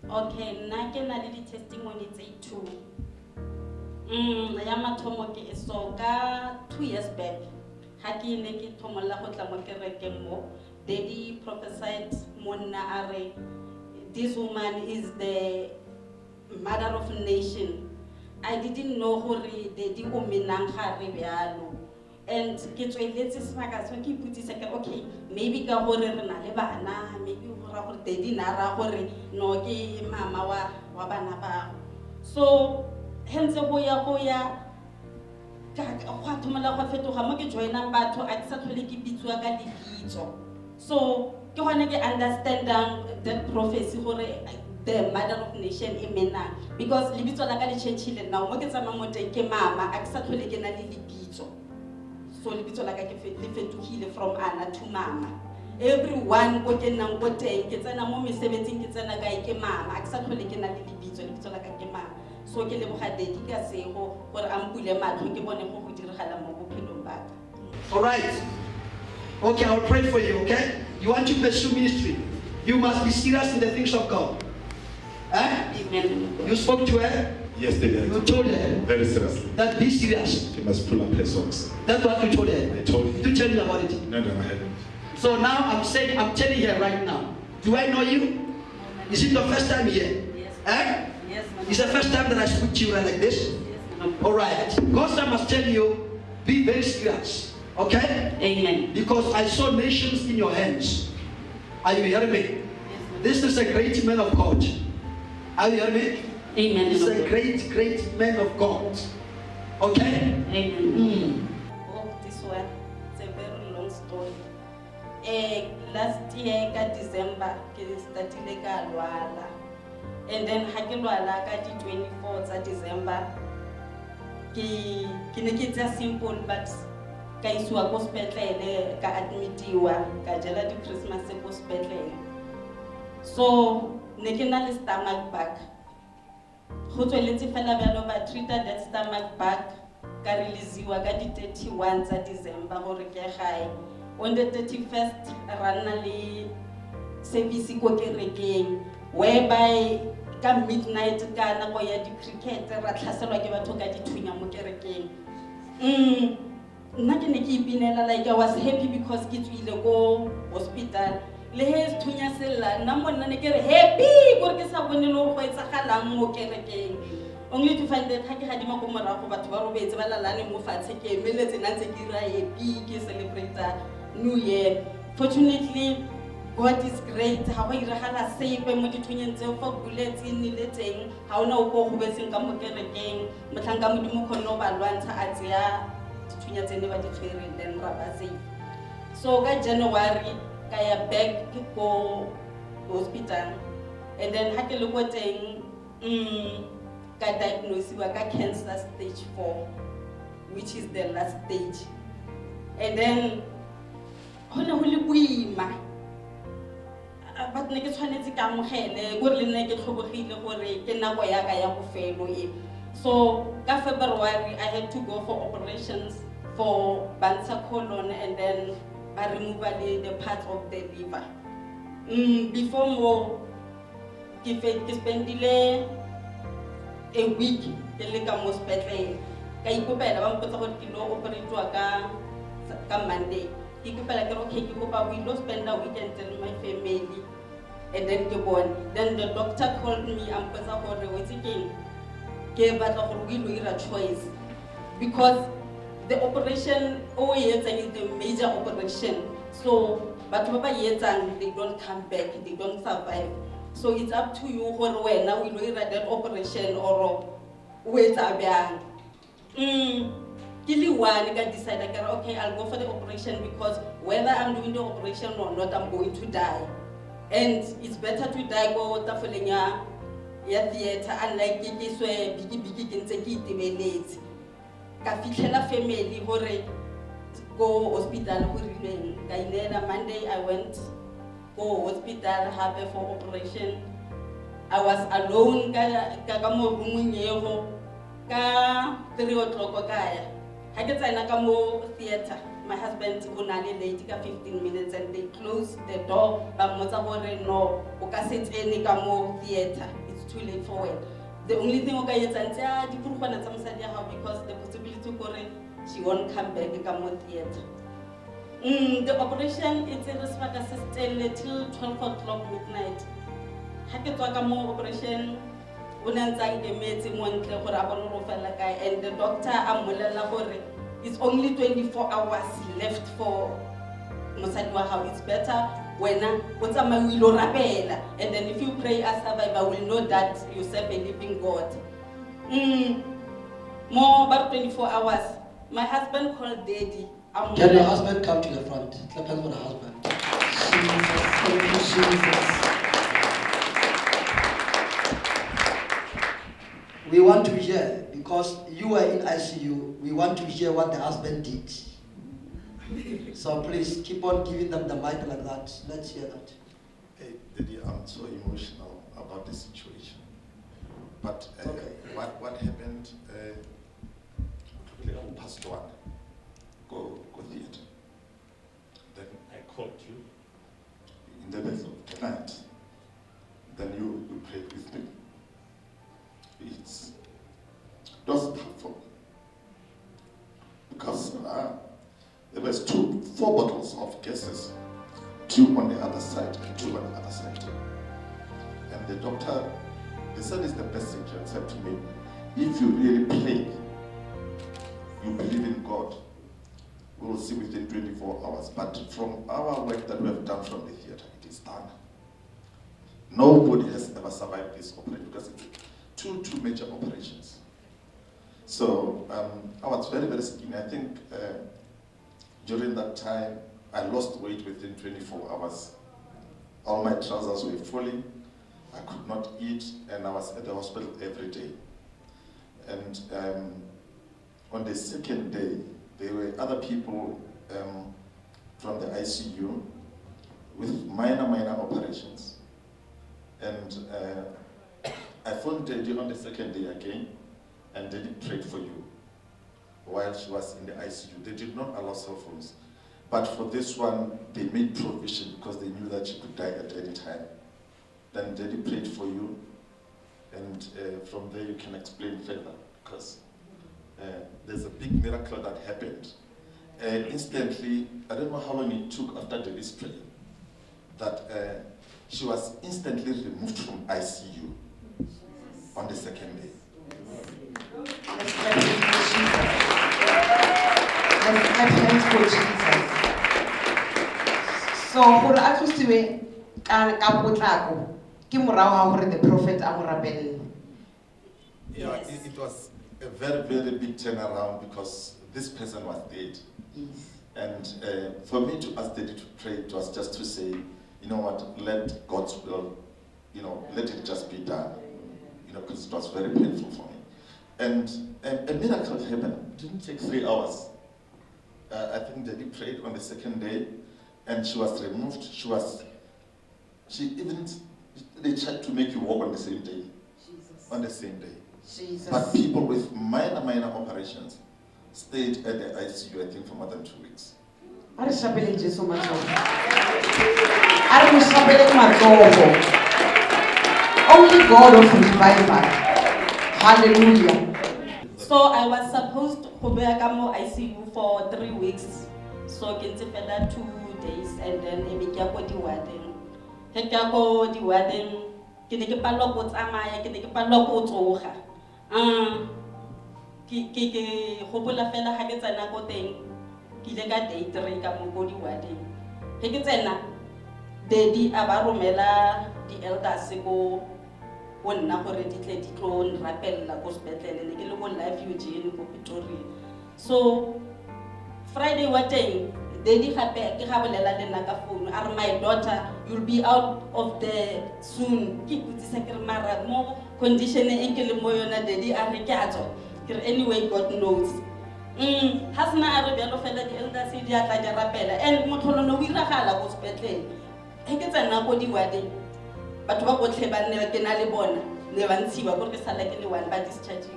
Okay, nna ke na le di-testimony tse two. Ya mathomo ke so ka 2 years back. Ha ke ne ke thomolla go tla mo kerekeng mo, Daddy prophesied monna a re, this woman is the mother of a nation. I didn't know gore Daddy o menang gare bjalo. And ke tsweletse sebaka so ke iputsisa ke okay, maybe ka gore re na le bana, maybe gora gore Daddy na ra gore no ke mama wa bana ba. So hence go ya ka go thomela go fetoga mo ke joina batho a ke sa tlhole ke bitswa ka dipitso. So ke gone ke understandang that prophecy gore the mother of nation e menang, because lebitso la ka le changile now mo ke tsamang mo teng ke mama a ke sa tlhole ke na le lebitso. So lebitso la ka ke le fetogile from Anna to mama. Everyone go ke nang go teng ke tsena mo mesebetsing ke tsena kae ke mama a ke sa tlhole ke na le lebitso la ka ke mama. So ke leboga Daddy ka sego gore a mpule matlho ke bone go diragala mo bophelong ba ka. All right. Okay, I'll pray for you, okay? You want to pursue ministry. You must be serious in the things of God. Amen. You spoke to her? Yes, they did. You told her Very seriously. that be serious. She must pull up her socks. That's what you told her. I told her. Did you tell me about it? No, I haven't. So now I'm telling her right now. Do I know you? Is it the first time here? Yes. Eh? Yes, ma'am. It's the first time that I speak to you like this? Yes, ma'am. All right. God must tell you, be very serious. Okay? Amen. Because I saw nations in your hands. Are you hearing me? Yes, ma'am. This is a great man of God. Are you hearing me? Amen. He's a great man of God. Okay? Amen. Oh, this one, it's a very long story. Last year, December, ke startile ka lwala. And then ha ke lwala ka di 24 December, ke ne ke tsa simple but ka isiwa ko sepetlele ka admitiwa ka jela di Christmas ko sepetlele. So ne ke na le stomach bug. Go tsweletse fela bjalo ba treated that stomach bug ka releasiwa ka di 31 December gore ke gae. On the 31st ra nna le service ko kerekeng whereby ka midnight ka nako ya di cricket ra tlhaselwa ke batho ka dithunya mo kerekeng. Nna ke ne ke ipinela like I was happy because ke tswile ko hospital. Le he sethunya sella nna mo nna ne ke re happy gore ke sa bone le go etsagalang mo kerekeng. Only to find that ha ke hadima ko morago batho ba robetse ba lalane mo fatshe ke emeletse nna ntse ke ra happy ke celebrate New Year. Fortunately, God is great. Ha wa iragala save mo dithunyeng tseo fa bullets e nile teng. Ha ona o go betseng ka mo kerekeng. Motlhanka modimo khonno ba lwantsha a tseya dithunya tsene ba di tshwere then ra ba save. So ka January kaya back ko hospital. And then ha ke le go teng ka diagnosed ka cancer stage 4, which is the last stage. And then hona ho le boima but ne ke tshwanetse ka mogele gore le nne ke tlhobogile gore ke nako ya ka ya bofelo e. So ka February I had to go for operations for cancer colon and then ba remove the parts of the liver. Before mo ke spendile a week ke le ka mo sepetlele ka ikopela ba mpotsa gore ke lo operatiwa ka Monday. Ke kopela ke okay ke kopa we lo spend a weekend with my family and then ke born. Then the doctor called me and mpotsa gore wetse ke batla gore we lo ira choice because the operation is the major operation. So batho ba ba yetsang they don't come back, they don't survive. So it's up to you gore wena we lo ira that operation or o etsa byang. One can decide like, okay, I'll go for the operation because whether I'm doing the operation or not, I'm going to die. And it's better to die go tafolenya ya theater unlike ke swe bigi ke ntse ke itebeletse. Ka fitlhela family hore go hospital go rileng. Ka inela Monday I went go hospital have for operation. I was alone ka mo roomong ego ka 3 o'clock kaya. Ha ke tsena ka mo theater my husband unale late ka 15 minutes and they close the door. Bamotsa hore no, oka sit any ka mo theater. It's too late for it. The only thing oka yetsa ntse a di purukwana tsa mosadi ya because the possibility gore she won't come back ka mo theater. The operation it's a respect assistant till 12 o'clock midnight. Hake tswa ka mo operation unantsang ke metsi mo ntle gore a bone go fela kae and the doctor a mmolela gore it's only 24 hours left for mosadi wa hao. It's better wena o tsamaye o ilo rapela and then if you pray as survivor will know that you serve a living God. More about 24 hours. My husband called Daddy. Can your husband come to the front? Clap hands for the husband. Jesus, thank you, Jesus. We want to hear, because you are in ICU, we want to hear what the husband did. So please keep on giving them the mic like that. Let's hear that. Hey, Daddy, I'm so emotional about the situation. But Okay. what happened, past one, go theater. Then I called you in the middle of the night. Then you prayed with me. It was helpful because there was 4 bottles of gases, 2 on the other side and 2 on the other side. And the doctor, he said it's the best thing, and said to me, if you really pray, you believe in God, we will see within 24 hours. But from our work that we have done from the theater, it is done. Nobody has ever survived this operation because it's two major operations. So I was very, very skinny. I think during that time, I lost weight within 24 hours. All my trousers were falling. I could not eat, and I was at the hospital every day. And on the second day, there were other people from the ICU with minor operations. And I phoned Daddy on the second day again, and Daddy prayed for you while she was in the ICU. They did not allow cell phones. But for this one, they made provision because they knew that she could die at any time. Then Daddy prayed for you, and from there you can explain further, because there's a big miracle that happened. Instantly, I don't know how long it took after Daddy's prayer, that she was instantly removed from ICU on the second day. Let's clap hands for Jesus. So, for actually, the prophet Yeah, it was a very, very big turnaround because this person was dead. Yes. And for me to ask Daddy to pray, it was just to say, you know what, let God's will, let it just be done. Because it was very painful for me. And a miracle happened. It didn't take 3 hours. I think Daddy prayed on the second day, and she was removed. They tried to make you walk on the same day. Jesus. On the same day. Jesus. But people with minor operations stayed at the ICU, I think, for more than 2 weeks. Only God of revival. Hallelujah. So I was supposed to be at ICU for 3 weeks. So I can 2 days and then I began to do wedding. I began to do wedding. I began to do tsamaya. I began to do tsoga. Ke hopola fela ha ke tsena go teng. Ke ile ka day 3 ka mo go di wedding. He ke tsena Daddy a ba romela di elders go nna gore di tle di tlo nrapella go sepetlele ne ke le go live Eugene go Pretoria. So Friday wa teng Daddy gape ke ga bolela le nna ka phone are my daughter you'll be out of there soon ke putsisa ke re mara mo condition e ke le mo yona Daddy a re ke a tswa ke re anyway God knows hasna a re bjalo fela di elders di a tla ja rapela and motlholono o iragala go sepetlele he ke tsena go di wedding batho ba botlhe ba nne ke na le bona ne ba ntshiwa gore ke sala ke le one ba discharge.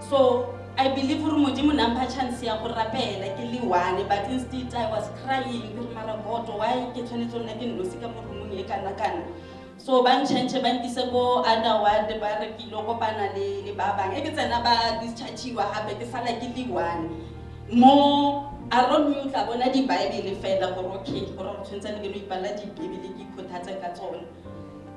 So I believe hore modimo nampa chance ya go rapela ke le one, but instead I was crying ke re mara God why ke tshwanetse nna ke nnosi ka morumong e kana kana. So ban change ban kise go other ward ba re ke lo kopana le ba bang e ke tsena ba dischargiwa hape ke sala ke le one mo around me tla bona di Bible fela gore okay gore re tshwantse ke lo ipalla di Bible ke ikhothatsa ka tsona.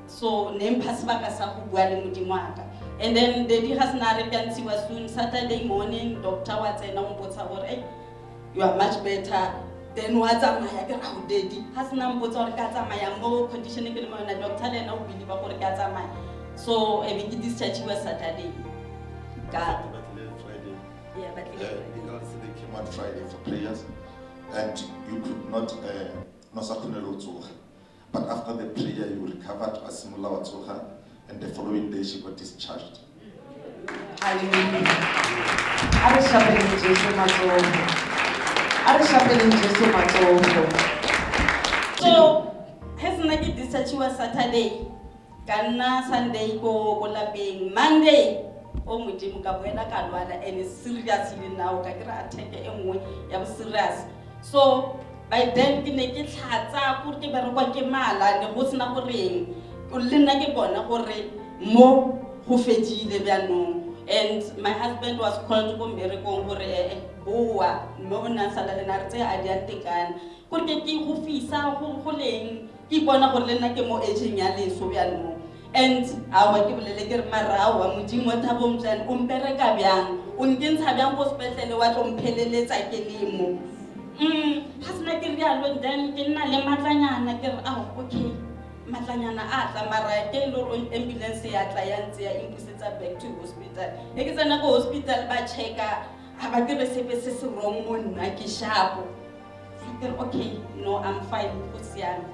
So name pasibaka sa go bua le modimo wa ka. And then daddy has na re ka ntsiwa soon Saturday morning doctor wa tsena o mpotsa gore hey, you are much better then wa tsamaya ke ra daddy has na mpotsa gore ka tsamaya mo condition ke le mo na doctor le na o believe gore ka tsamaya. So e be ke discharge wa Saturday ka Friday. yeah but Because they came on Friday for prayers, and you could not but after the prayer you recovered as Simula Watsuha, and the following day she got discharged. Hallelujah. Are shapeleng Jesu matsogo. Are shapeleng Jesu matsogo. so has na ke discharge wa Saturday kana Sunday go lapeng Monday o modimo ka boela ka lwala and seriously now ka kira attack e nngwe ya bo serious. So by then ke ne ke tlhatsa gore ke berekwa ke mala ne go sena goreng o le nna ke bona gore mo go fedile byanong. And my husband was called go mmerekong gore boa mo bona sala le na re tse a di atekana gore ke go fisa go leng ke bona gore le nna ke mo aging ya leso byanong. And awa ke bolele ke re marawa modimo thabo mtsana o mpereka byang o nkentsha byang go sepetlele wa tlo mpheleletsa ke lemo hasna ke rialo then ke nna le matlanyana ke re okay matlanyana a tla mara ke lo ambulance ya tla ya ntse ya impusetsa back to hospital e ke tsena go hospital ba checka ha ba ke re sepe se se wrong mo nna ke sharp ke re okay no I'm fine go siana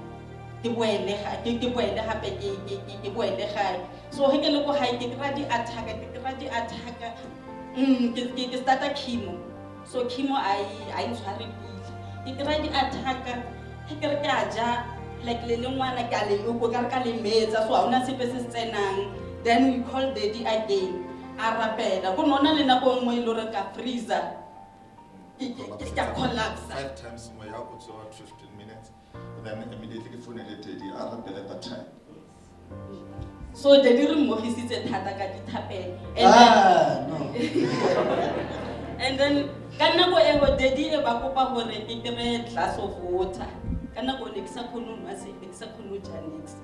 ke boele hape ke boele gae. So he ke le go hae ke kra di attack ke starta chemo. So chemo I ntshware ke kra di attack ke re ka ja like le ngwana ka le go ka le metsa so a una sepe se tsenang. Then we call daddy again a rapela go nona le nako nngwe ile re ka freezer ke collapse 5 times more, I could 15 minutes. Then immediately phone daddy at that time. So daddy re mogisitse thata ka dithapelo No. and then ka nako e go daddy e ba kopa gore ke kry glass of water ka nako ne ke sa khone nwa se ke sa khone ja next.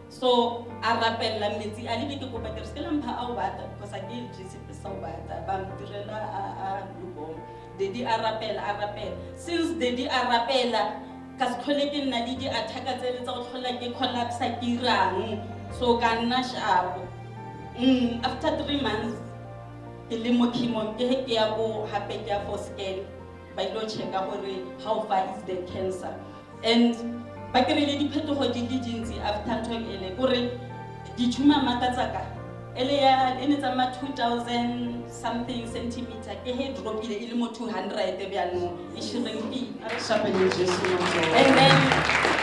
So a rapella metsi a le ke kopa ke re se lampha a o bata because a ke jise pesa o bata ba mtirela a lubong. Daddy a rapela since daddy a rapela ka se tlhole ke nna le di attack tse le tsa go tlhola ke collapse ke irang so ka nna sharp. After 3 months ke le mo chemo ke he ke ya go hape ke ya for scan ba ilo checka gore how far is the cancer and ba ke re le diphetogo di le dintsi after ntho ele gore di tshuma makatsaka ele ya ene tsa ma 2000 something centimeter ke he dropile ile mo 200 byanong e shrinki Are shapeleng Jesu matsogo. and then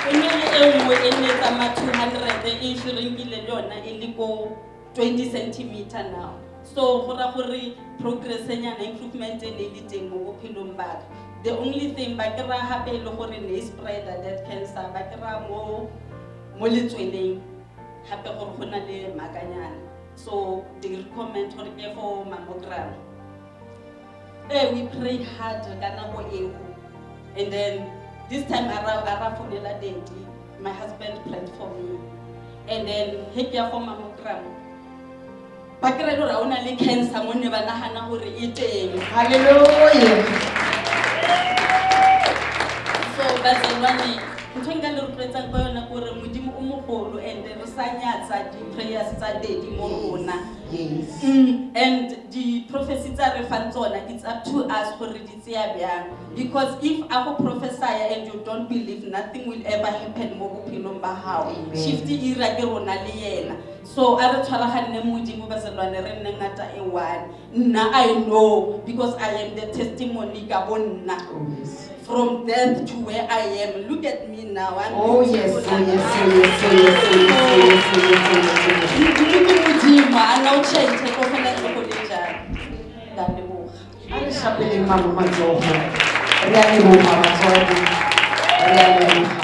ene le engwe ene tsa ma 200 e shrinkile yona ile go 20 centimeter now. So gora gore progress nya na improvement e le teng mo bophelong ba. The only thing ba kra hape le gore ne spread that cancer ba kra mo letsweleng hape gore gona le makanyana. So they recommend gore ke for mammogram. We pray hard ka nako eo and then this time ara fonela daddy my husband prayed for me and then he ke for mammogram ba kra lo ra ona le cancer mo ne ba nagana gore e teng. Hallelujah. So bazalwane ntwenga le rupetsa go yona gore modimo o mogolo and re sanyatsa di prayers tsa daddy mo rona. Yes. And the prophecies are refantsona, it's up to us for it because if I prophesy and you don't believe, nothing will ever happen mo bophelong ba hao. Shifty ira ke rona le yena. So a re tshwaragane modimo ba selwane re nne ngata e one. Nna I know because I am the testimony ka bonna. Oh yes. From death to where I am. Look at me now. I'm Oh yes. beautiful. Oh yes. Oh yes. Oh yes. Oh yes. Oh yes. Oh yes. Oh yes. Modimo a no change go fela go le jang. Ka leboga. shapeleng mama matsogo. Re a leboga batswadi. Re a leboga.